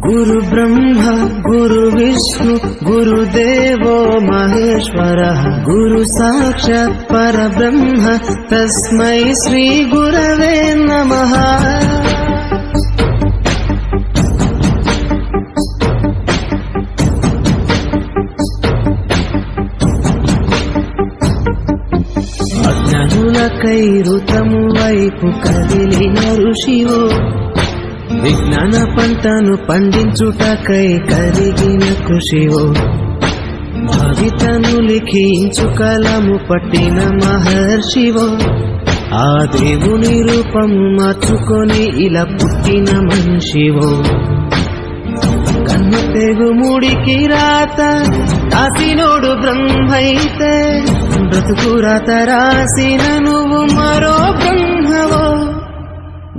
గురు బ్రహ్మ గురు విష్ణు గురుదేవో మహేశ్వర గురు సాక్షాత్ పరబ్రహ్మ తస్మై శ్రీ గురవే నమః. అజ్ఞానులకై ఋతము వైపు కదిలిన ఋషివో, విజ్ఞాన పంటను పండించుటకై కలిగిన కృషివో, భవితను లిఖించు కలము పట్టిన మహర్షివో, ఆ దేవుని రూపము మార్చుకొని ఇలా పుట్టిన మనిషివో. కన్ను తెగు ముడికి రాత రాసినోడు బ్రహ్మైతే, బ్రతుకు రాత రాసిన నువ్వు మరో బ్రహ్మవో.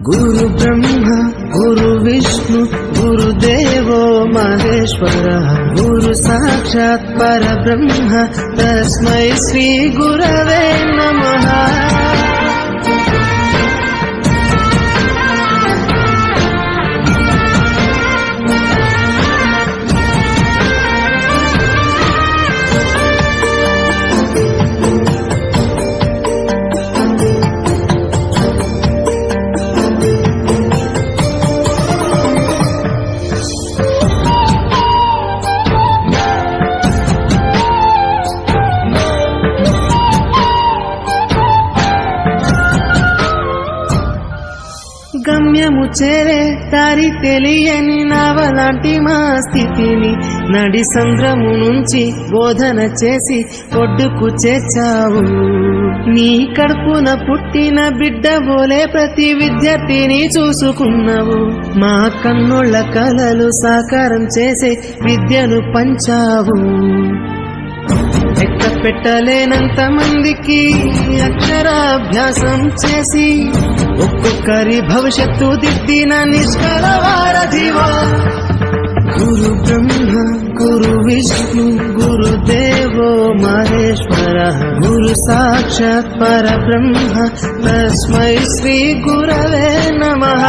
గురు బ్రహ్మ గురు విష్ణు గురుదేవో మహేశ్వర గురు సాక్షాత్ పరబ్రహ్మ తస్మై శ్రీ గురవే నమః. గమ్యము చేరే దారి తెలియని నావలాంటి మా స్థితిని నడి సంద్రము నుంచి బోధన చేసి ఒడ్డుకు చేర్చావు. నీ కడుపున పుట్టిన బిడ్డ బోలే ప్రతి విద్యార్థిని చూసుకున్నావు. మా కన్నుళ్ళ కలలు సాకారం చేసే విద్యను పంచావు. లెక్క పెట్టలేనంత మందికి అక్షరాభ్యాసం చేసి ఒక్కొక్కరి భవిష్యత్తు దిద్దిన నిష్కల వారధివో. గురు బ్రహ్మ గురు విష్ణు గురుదేవో మహేశ్వర గురు సాక్షాత్ పరబ్రహ్మ తస్మై శ్రీ గురవే నమః.